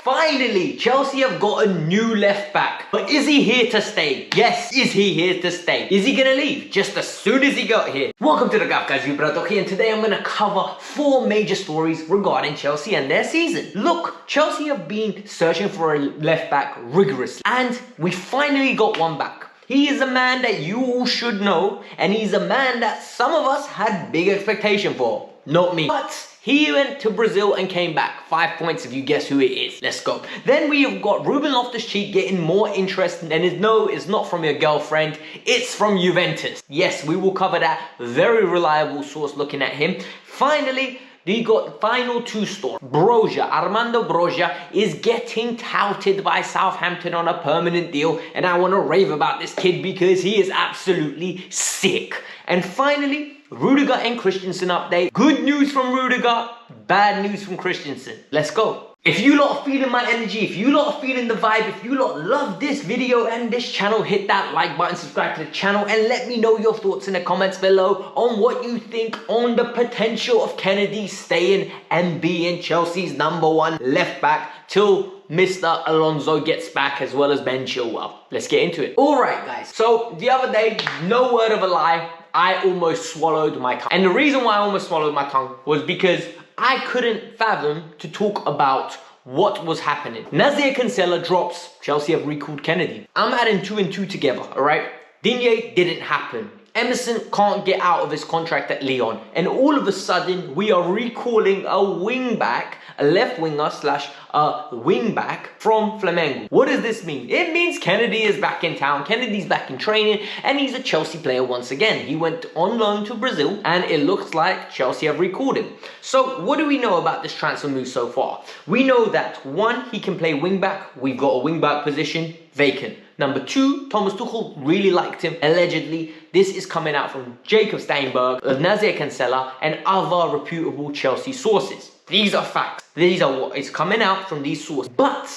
Finally, Chelsea have got a new left back. But is he here to stay? Yes, is he here to stay? Is he gonna leave just as soon as he got here? Welcome to the Kavkas View, and today I'm gonna cover 4 major stories regarding Chelsea and their season. Look, Chelsea have been searching for a left back rigorously, and we finally got one back. He is a man that you all should know, and he's a man that some of us had big expectation for. Not me. But he went to Brazil and came back. 5 points if you guess who it is. Let's go. Then we have got RubenLoftusCheek getting more interest, and it's not from your girlfriend, it's from Juventus. Yes, we will cover that. Very reliable source looking at him. Finally, we got final 2 stories. Armando Broja is getting touted by Southampton on a permanent deal, and I want to rave about this kid because he is absolutely sick. And finally, Rudiger and Christensen update. Good news from Rudiger, bad news from Christensen. Let's go. If you lot are feeling my energy, if you lot are feeling the vibe, if you lot love this video and this channel, hit that like button, subscribe to the channel, and let me know your thoughts in the comments below on what you think on the potential of Kennedy staying and being Chelsea's #1 left back till Mr. Alonso gets back, as well as Ben Chilwell. Let's get into it. Alright guys, so the other day, no word of a lie, I almost swallowed my tongue. And the reason why I almost swallowed my tongue was because I couldn't fathom to talk about what was happening. Nacer Cancela drops, Chelsea have recalled Kennedy. I'm adding 2 and 2 together, alright? Digne didn't happen. Emerson can't get out of his contract at Lyon. And all of a sudden, we are recalling a wing back, a left winger slash a wing back from Flamengo. What does this mean? It means Kennedy is back in town, Kennedy's back in training, and he's a Chelsea player once again. He went on loan to Brazil, and it looks like Chelsea have recalled him. So what do we know about this transfer move so far? We know that 1, he can play wing back. We've got a wing back position vacant. Number 2, Thomas Tuchel really liked him, allegedly. This is coming out from Jacob Steinberg, Nacer Cancela, and other reputable Chelsea sources. These are facts. These are what is coming out from these sources. But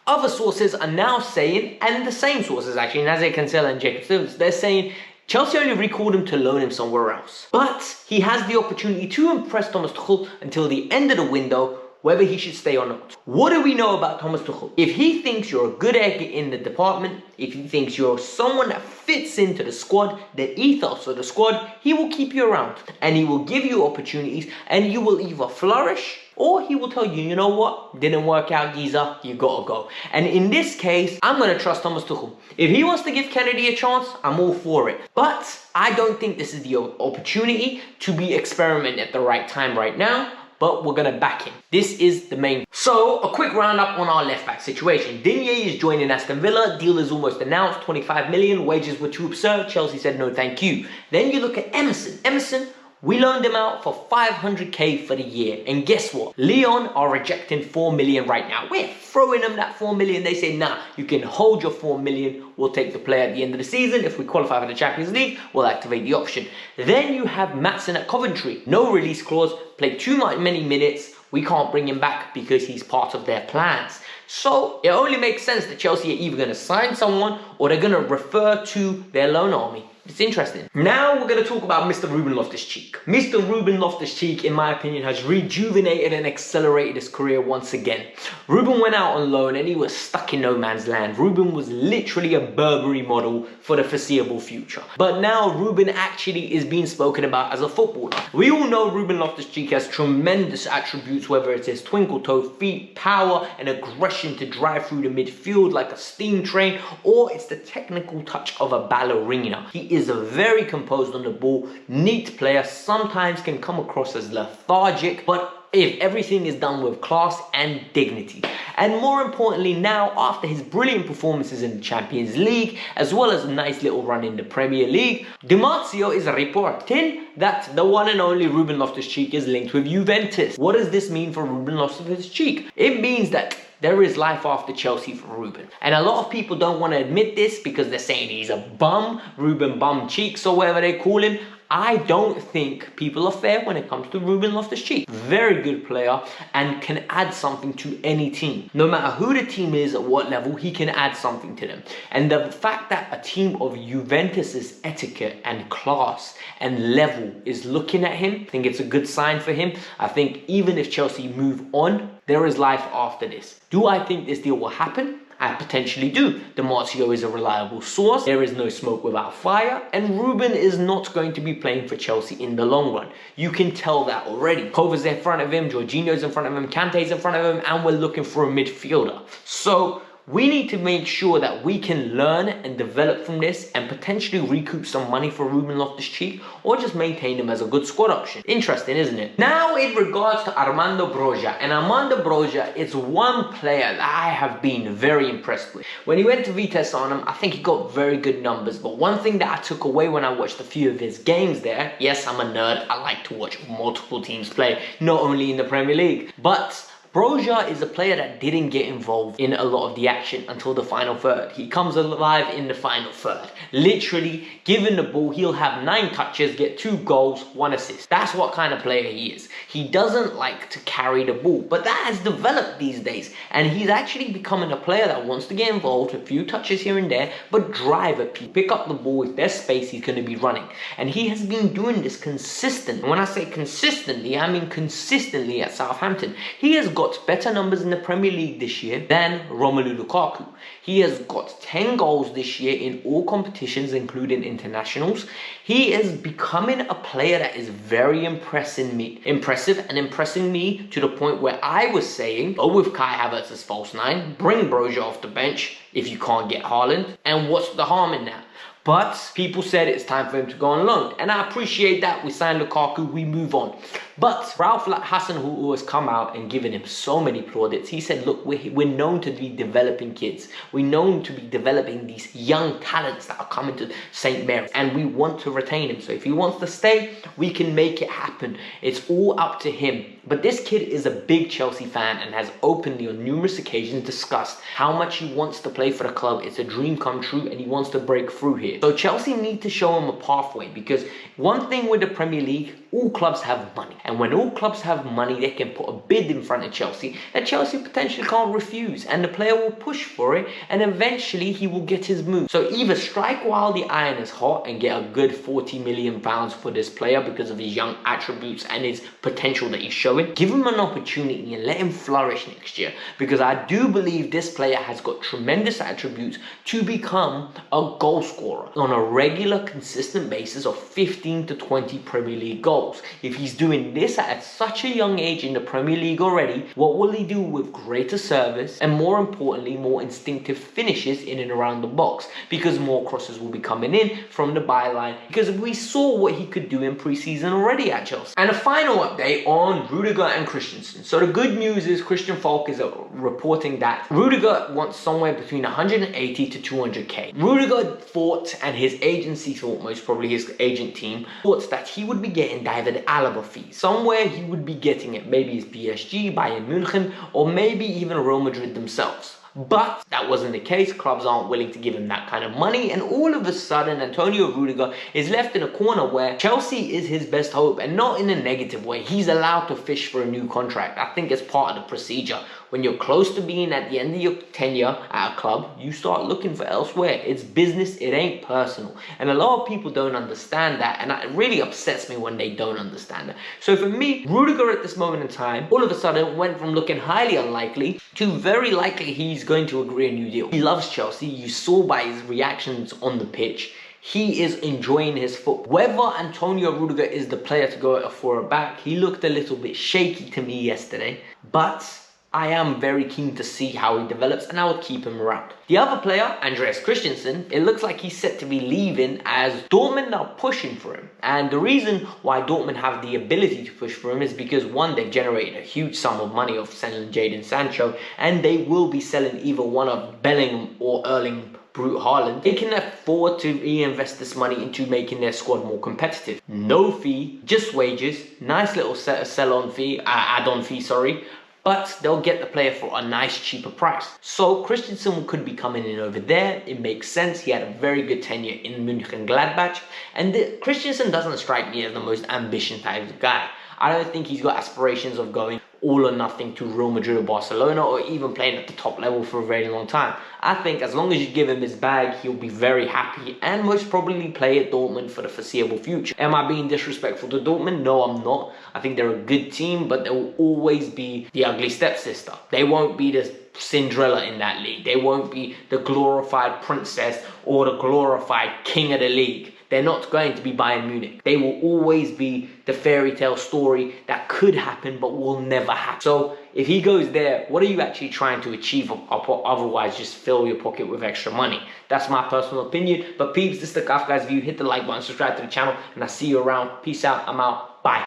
other sources are now saying, and the same sources actually, Nacer Cancela and Jacob Steinberg, they're saying Chelsea only recalled him to loan him somewhere else. But he has the opportunity to impress Thomas Tuchel until the end of the window, whether he should stay or not. What do we know about Thomas Tuchel? If he thinks you're a good egg in the department, if he thinks you're someone that fits into the squad, the ethos of the squad, he will keep you around and he will give you opportunities, and you will either flourish or he will tell you, you know what, didn't work out, geezer, you gotta go. And in this case, I'm gonna trust Thomas Tuchel. If he wants to give Kennedy a chance, I'm all for it. But I don't think this is the opportunity to be experimenting at the right time right now. But we're going to back him. This is the main. So, a quick roundup on our left back situation. Digne is joining Aston Villa. Deal is almost announced. 25 million. Wages were too absurd. Chelsea said no thank you. Then you look at Emerson. Emerson, we loaned him out for 500k for the year. And guess what? Lyon are rejecting 4 million right now. We're throwing them that 4 million. They say, nah, you can hold your 4 million. We'll take the player at the end of the season. If we qualify for the Champions League, we'll activate the option. Then you have Maatsen at Coventry. No release clause. Played too many minutes. We can't bring him back because he's part of their plans. So it only makes sense that Chelsea are either going to sign someone or they're going to refer to their loan army. It's interesting. Now we're going to talk about Mr. Ruben Loftus-Cheek. Mr. Ruben Loftus-Cheek, in my opinion, has rejuvenated and accelerated his career once again. Ruben went out on loan and he was stuck in no man's land. Ruben was literally a Burberry model for the foreseeable future. But now Ruben actually is being spoken about as a footballer. We all know Ruben Loftus-Cheek has tremendous attributes, whether it's his twinkle toe feet, power and aggression to drive through the midfield like a steam train, or it's the technical touch of a ballerina. He is a very composed on the ball, neat player, sometimes can come across as lethargic, but if everything is done with class and dignity. And more importantly now, after his brilliant performances in the Champions League, as well as a nice little run in the Premier League, Di Marzio is reporting that the one and only Ruben Loftus-Cheek is linked with Juventus. What does this mean for Ruben Loftus-Cheek? It means that there is life after Chelsea for Ruben. And a lot of people don't want to admit this because they're saying he's a bum, Ruben bum cheeks or whatever they call him. I don't think people are fair when it comes to Ruben Loftus-Cheek. Very good player and can add something to any team. No matter who the team is, at what level, he can add something to them. And the fact that a team of Juventus's etiquette and class and level is looking at him, I think it's a good sign for him. I think even if Chelsea move on, There is life after this. Do I think this deal will happen? I potentially do. Di Marzio is a reliable source. There is no smoke without fire. And Ruben is not going to be playing for Chelsea in the long run. You can tell that already. Kova's in front of him, Jorginho's in front of him, Kante's in front of him, and we're looking for a midfielder. So we need to make sure that we can learn and develop from this and potentially recoup some money for Ruben Loftus-Cheek, or just maintain him as a good squad option. Interesting, isn't it? Now, in regards to Armando Broja, and Armando Broja is one player that I have been very impressed with. When he went to Vitesse Arnhem, I think he got very good numbers, but one thing that I took away when I watched a few of his games there, yes, I'm a nerd, I like to watch multiple teams play, not only in the Premier League, but Broja is a player that didn't get involved in a lot of the action until the final third. He comes alive in the final third. Literally, given the ball, he'll have 9 touches, get 2 goals, 1 assist. That's what kind of player he is. He doesn't like to carry the ball, but that has developed these days. And he's actually becoming a player that wants to get involved, a few touches here and there, but drive at people. Pick up the ball, if there's space, he's going to be running. And he has been doing this consistently. And when I say consistently, I mean consistently at Southampton. He has got better numbers in the Premier League this year than Romelu Lukaku. He has got 10 goals this year in all competitions, including internationals. He is becoming a player that is very impressive and impressing me to the point where I was saying, go with Kai Havertz as false 9, bring Broja off the bench if you can't get Haaland, and what's the harm in that? But people said it's time for him to go on loan. And I appreciate that. We signed Lukaku, we move on. But Ralph Hasenhüttl, who has come out and given him so many plaudits, he said, look, we're known to be developing kids. We're known to be developing these young talents that are coming to St. Mary's. And we want to retain him. So if he wants to stay, we can make it happen. It's all up to him. But this kid is a big Chelsea fan and has openly on numerous occasions discussed how much he wants to play for the club. It's a dream come true and he wants to break through here. So Chelsea need to show him a pathway, because one thing with the Premier League, all clubs have money. And when all clubs have money, they can put a bid in front of Chelsea that Chelsea potentially can't refuse. And the player will push for it and eventually he will get his move. So either strike while the iron is hot and get a good £40 million for this player because of his young attributes and his potential that he's showing. Give him an opportunity and let him flourish next year, because I do believe this player has got tremendous attributes to become a goal scorer on a regular, consistent basis of 15 to 20 Premier League goals. If he's doing this at such a young age in the Premier League already, what will he do with greater service and, more importantly, more instinctive finishes in and around the box, because more crosses will be coming in from the byline, because we saw what he could do in pre-season already at Chelsea. And a final update on Rudiger and Christensen. So the good news is Christian Falk is reporting that Rudiger wants somewhere between 180 to 200k. Rudiger thought, and his agency thought, most probably his agent team, thought that he would be getting David Alaba fees. Somewhere he would be getting it. Maybe it's PSG, Bayern München, or maybe even Real Madrid themselves. But that wasn't the case. Clubs aren't willing to give him that kind of money, and all of a sudden Antonio Rudiger is left in a corner where Chelsea is his best hope, and not in a negative way. He's allowed to fish for a new contract. I think it's part of the procedure. When you're close to being at the end of your tenure at a club, you start looking for elsewhere. It's business, it ain't personal. And a lot of people don't understand that, and it really upsets me when they don't understand that. So for me, Rudiger at this moment in time, all of a sudden went from looking highly unlikely to very likely he's going to agree a new deal. He loves Chelsea. You saw by his reactions on the pitch. He is enjoying his football. Whether Antonio Rudiger is the player to go at a forward back, he looked a little bit shaky to me yesterday, but I am very keen to see how he develops, and I would keep him around. The other player, Andreas Christensen, it looks like he's set to be leaving, as Dortmund are pushing for him. And the reason why Dortmund have the ability to push for him is because, one, they've generated a huge sum of money off selling Jadon Sancho, and they will be selling either one of Bellingham or Erling Brute Haaland. They can afford to reinvest this money into making their squad more competitive. No fee, just wages, nice little sell-on fee, add-on fee, sorry. But they'll get the player for a nice cheaper price. So Christensen could be coming in over there. It makes sense. He had a very good tenure in Mönchengladbach. And Christensen doesn't strike me as the most ambitious type of guy. I don't think he's got aspirations of going all or nothing to Real Madrid or Barcelona, or even playing at the top level for a very long time. I think as long as you give him his bag, he'll be very happy and most probably play at Dortmund for the foreseeable future. Am I being disrespectful to Dortmund? No, I'm not. I think they're a good team, but they will always be the ugly stepsister. They won't be the Cinderella in that league. They won't be the glorified princess or the glorified king of the league. They're not going to be Bayern Munich. They will always be the fairy tale story that could happen but will never happen. So if he goes there, what are you actually trying to achieve? Otherwise, just fill your pocket with extra money. That's my personal opinion. But peeps, this is the Kavkas View. Hit the like button, subscribe to the channel, and I'll see you around. Peace out. I'm out.